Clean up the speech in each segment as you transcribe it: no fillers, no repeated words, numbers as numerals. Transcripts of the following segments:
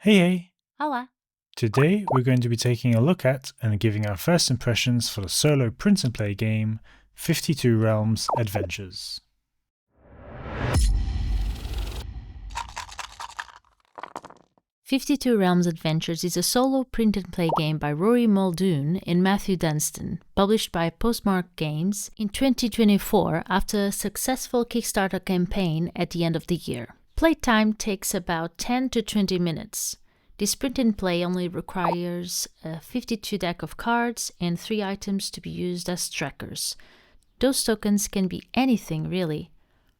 Hey! Olá! Today we're going to be taking a look at and giving our first impressions for the solo print and play game 52 Realms Adventures. "52 Realms Adventures" is a solo print-and-play game by Rory Muldoon and Matthew Dunstan, published by Postmark Games in 2024 after a successful Kickstarter campaign at the end of the year. Playtime takes about 10 to 20 minutes. This print-and-play only requires a 52 deck of cards and 3 items to be used as trackers. Those tokens can be anything really,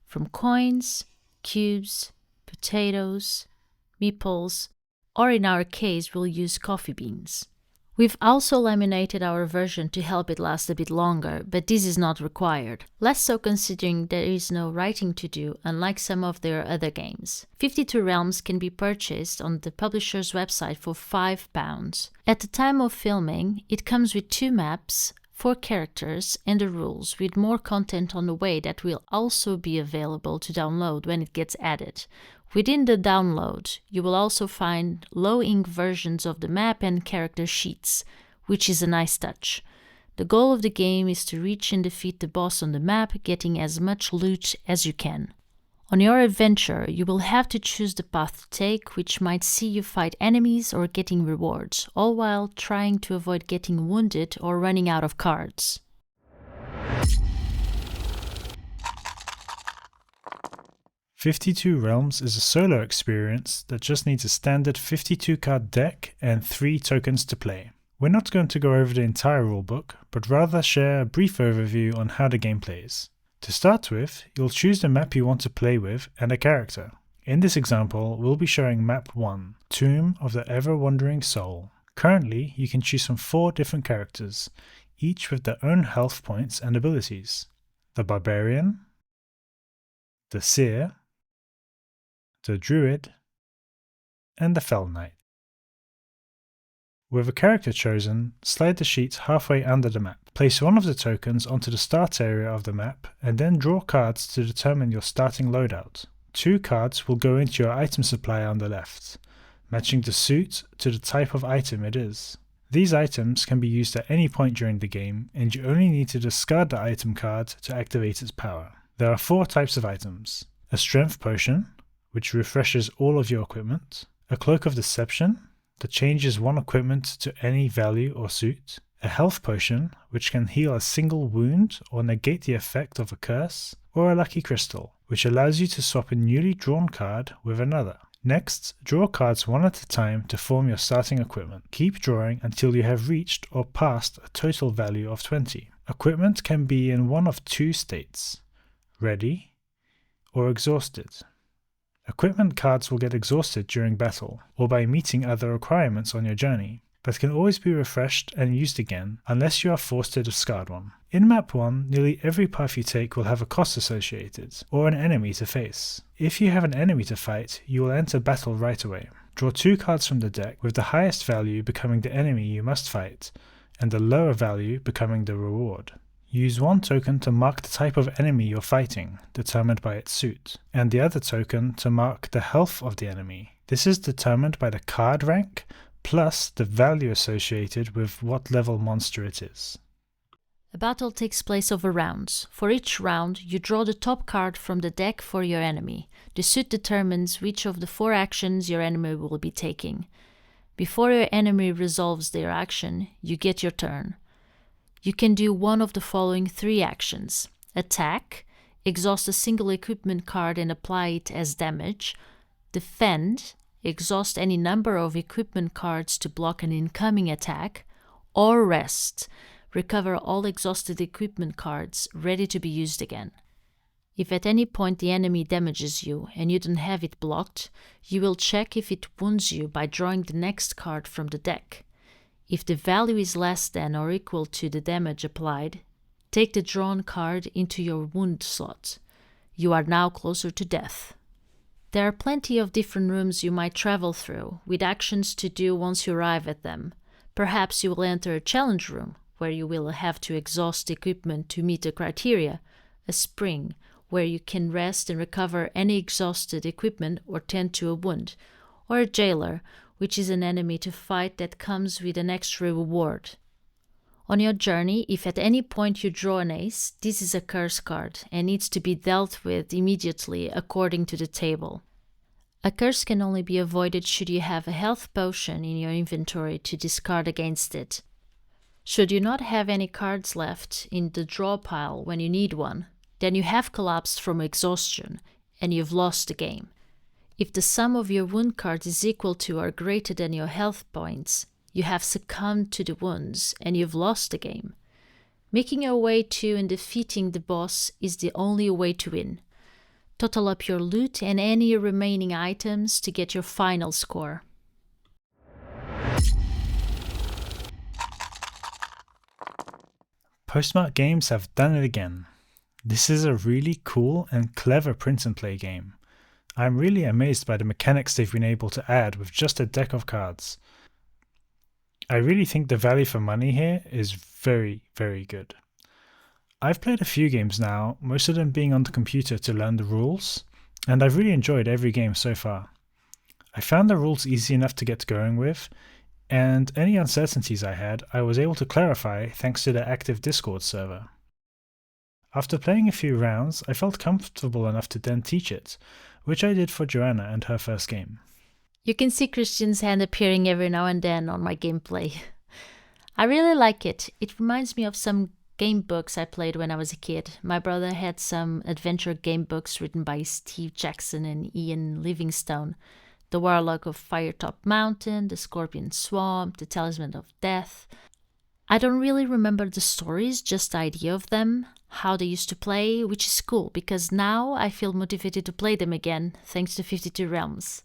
from coins, cubes, potatoes, meeples, or in our case we'll use coffee beans. We've also laminated our version to help it last a bit longer, but this is not required. Less so considering there is no writing to do, unlike some of their other games. 52 Realms can be purchased on the publisher's website for £5. At the time of filming, it comes with 2 maps, 4 characters, and the rules, with more content on the way that will also be available to download when it gets added. Within the download, you will also find low-ink versions of the map and character sheets, which is a nice touch. The goal of the game is to reach and defeat the boss on the map, getting as much loot as you can. On your adventure, you will have to choose the path to take, which might see you fight enemies or getting rewards, all while trying to avoid getting wounded or running out of cards. "52 Realms" is a solo experience that just needs a standard 52 card deck and 3 tokens to play. We're not going to go over the entire rulebook, but rather share a brief overview on how the game plays. To start with, you'll choose the map you want to play with and a character. In this example, we'll be showing map 1, Tomb of the Ever-Wandering Soul. Currently, you can choose from 4 different characters, each with their own health points and abilities. The Barbarian, the Seer, the Druid, and the Fell Knight. With a character chosen, slide the sheet halfway under the map. Place one of the tokens onto the start area of the map and then draw cards to determine your starting loadout. 2 cards will go into your item supply on the left, matching the suit to the type of item it is. These items can be used at any point during the game, and you only need to discard the item card to activate its power. There are 4 types of items: a strength potion, which refreshes all of your equipment, a cloak of deception, that changes one equipment to any value or suit, a health potion, which can heal a single wound or negate the effect of a curse, or a lucky crystal, which allows you to swap a newly drawn card with another. Next, draw cards one at a time to form your starting equipment. Keep drawing until you have reached or passed a total value of 20. Equipment can be in one of 2 states: ready or exhausted. Equipment cards will get exhausted during battle, or by meeting other requirements on your journey, but can always be refreshed and used again, unless you are forced to discard one. In map 1, nearly every path you take will have a cost associated, or an enemy to face. If you have an enemy to fight, you will enter battle right away. Draw 2 cards from the deck, with the highest value becoming the enemy you must fight, and the lower value becoming the reward. Use 1 token to mark the type of enemy you're fighting, determined by its suit, and the other token to mark the health of the enemy. This is determined by the card rank, plus the value associated with what level monster it is. A battle takes place over rounds. For each round, you draw the top card from the deck for your enemy. The suit determines which of the 4 actions your enemy will be taking. Before your enemy resolves their action, you get your turn. You can do one of the following 3 actions: attack, exhaust a single equipment card and apply it as damage; defend, exhaust any number of equipment cards to block an incoming attack; or rest, recover all exhausted equipment cards ready to be used again. If at any point the enemy damages you and you don't have it blocked, you will check if it wounds you by drawing the next card from the deck. If the value is less than or equal to the damage applied, take the drawn card into your wound slot. You are now closer to death. There are plenty of different rooms you might travel through, with actions to do once you arrive at them. Perhaps you will enter a challenge room, where you will have to exhaust equipment to meet the criteria, a spring, where you can rest and recover any exhausted equipment or tend to a wound, or a jailer, which is an enemy to fight that comes with an extra reward. On your journey, if at any point you draw an ace, this is a curse card and needs to be dealt with immediately according to the table. A curse can only be avoided should you have a health potion in your inventory to discard against it. Should you not have any cards left in the draw pile when you need one, then you have collapsed from exhaustion and you've lost the game. If the sum of your wound cards is equal to or greater than your health points, you have succumbed to the wounds and you've lost the game. Making your way to and defeating the boss is the only way to win. Total up your loot and any remaining items to get your final score. Postmark Games have done it again. This is a really cool and clever print and play game. I'm really amazed by the mechanics they've been able to add with just a deck of cards. I really think the value for money here is very, very good. I've played a few games now, most of them being on the computer to learn the rules, and I've really enjoyed every game so far. I found the rules easy enough to get going with, and any uncertainties I had, I was able to clarify thanks to the active Discord server. After playing a few rounds, I felt comfortable enough to then teach it, which I did for Joanna and her first game. You can see Christian's hand appearing every now and then on my gameplay. I really like it. It reminds me of some game books I played when I was a kid. My brother had some adventure game books written by Steve Jackson and Ian Livingstone. The Warlock of Firetop Mountain, The Scorpion Swamp, The Talisman of Death. I don't really remember the stories, just the idea of them, how they used to play, which is cool because now I feel motivated to play them again thanks to 52 Realms.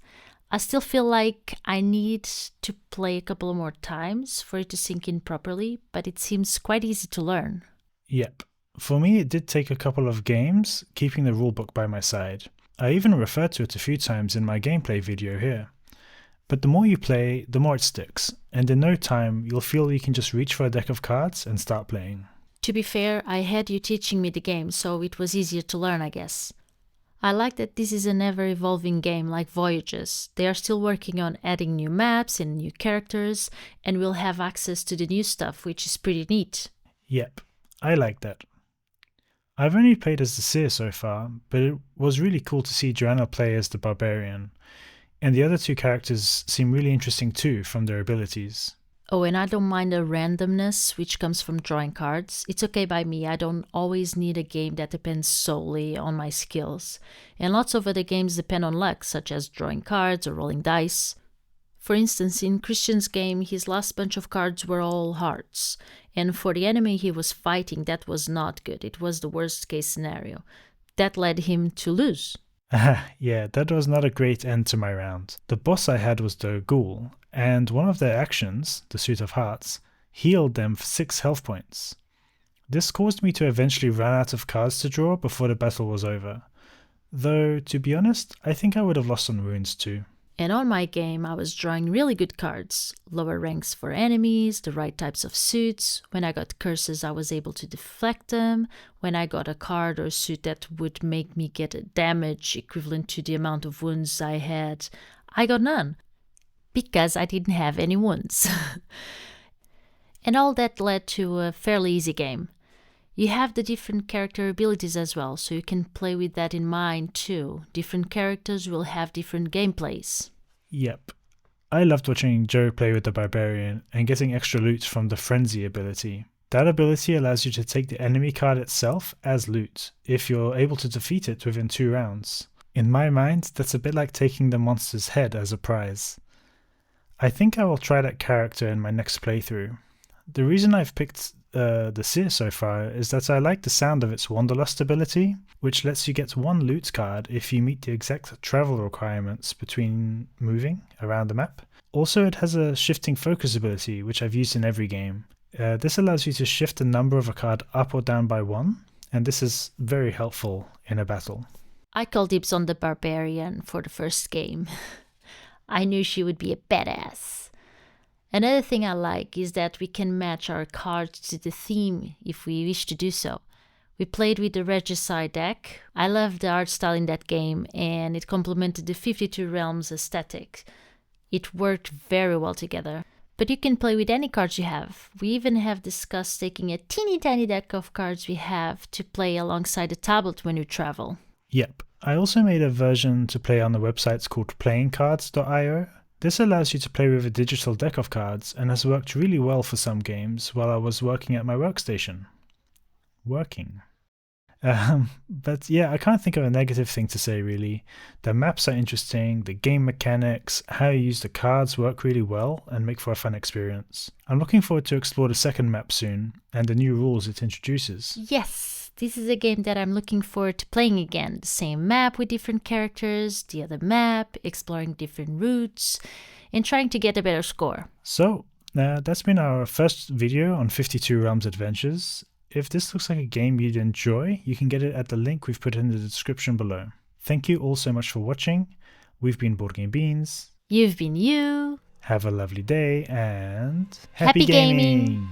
I still feel like I need to play a couple more times for it to sink in properly, but it seems quite easy to learn. Yep. For me, it did take a couple of games, keeping the rulebook by my side. I even referred to it a few times in my gameplay video here. But the more you play, the more it sticks, and in no time you'll feel you can just reach for a deck of cards and start playing. To be fair, I had you teaching me the game, so it was easier to learn, I guess. I like that this is an ever-evolving game like Voyages. They are still working on adding new maps and new characters, and we'll have access to the new stuff, which is pretty neat. Yep, I like that. I've only played as the Seer so far, but it was really cool to see Joanna play as the Barbarian. And the other two characters seem really interesting too from their abilities. Oh, and I don't mind the randomness which comes from drawing cards. It's okay by me. I don't always need a game that depends solely on my skills. And lots of other games depend on luck, such as drawing cards or rolling dice. For instance, in Christian's game, his last bunch of cards were all hearts. And for the enemy he was fighting, that was not good. It was the worst case scenario. That led him to lose. Yeah, that was not a great end to my round. The boss I had was the Ghoul, and one of their actions, the Suit of Hearts, healed them for 6 health points. This caused me to eventually run out of cards to draw before the battle was over. Though, to be honest, I think I would have lost on wounds too. And on my game, I was drawing really good cards. Lower ranks for enemies, the right types of suits. When I got curses, I was able to deflect them. When I got a card or suit that would make me get a damage equivalent to the amount of wounds I had, I got none. Because I didn't have any wounds. And all that led to a fairly easy game. You have the different character abilities as well, so you can play with that in mind too. Different characters will have different gameplays. Yep. I loved watching Joe play with the Barbarian and getting extra loot from the Frenzy ability. That ability allows you to take the enemy card itself as loot, if you're able to defeat it within 2 rounds. In my mind, that's a bit like taking the monster's head as a prize. I think I will try that character in my next playthrough. The reason I've picked the Seer so far is that I like the sound of its Wanderlust ability, which lets you get 1 loot card if you meet the exact travel requirements between moving around the map. Also, it has a shifting focus ability, which I've used in every game. This allows you to shift the number of a card up or down by 1, and this is very helpful in a battle. I called dibs on the Barbarian for the first game. I knew she would be a badass. Another thing I like is that we can match our cards to the theme if we wish to do so. We played with the Regicide deck. I loved the art style in that game and it complemented the 52 Realms aesthetic. It worked very well together. But you can play with any cards you have. We even have discussed taking a teeny tiny deck of cards we have to play alongside the tablet when you travel. Yep. I also made a version to play on the websites called playingcards.io. This allows you to play with a digital deck of cards and has worked really well for some games while I was working at my workstation. But yeah, I can't think of a negative thing to say really. The maps are interesting, the game mechanics, how you use the cards work really well and make for a fun experience. I'm looking forward to explore the second map soon and the new rules it introduces. Yes, this is a game that I'm looking forward to playing again. The same map with different characters, the other map, exploring different routes, and trying to get a better score. So, that's been our first video on 52 Realms Adventures. If this looks like a game you'd enjoy, you can get it at the link we've put in the description below. Thank you all so much for watching. We've been Board Game Beans. You've been you. Have a lovely day and Happy gaming!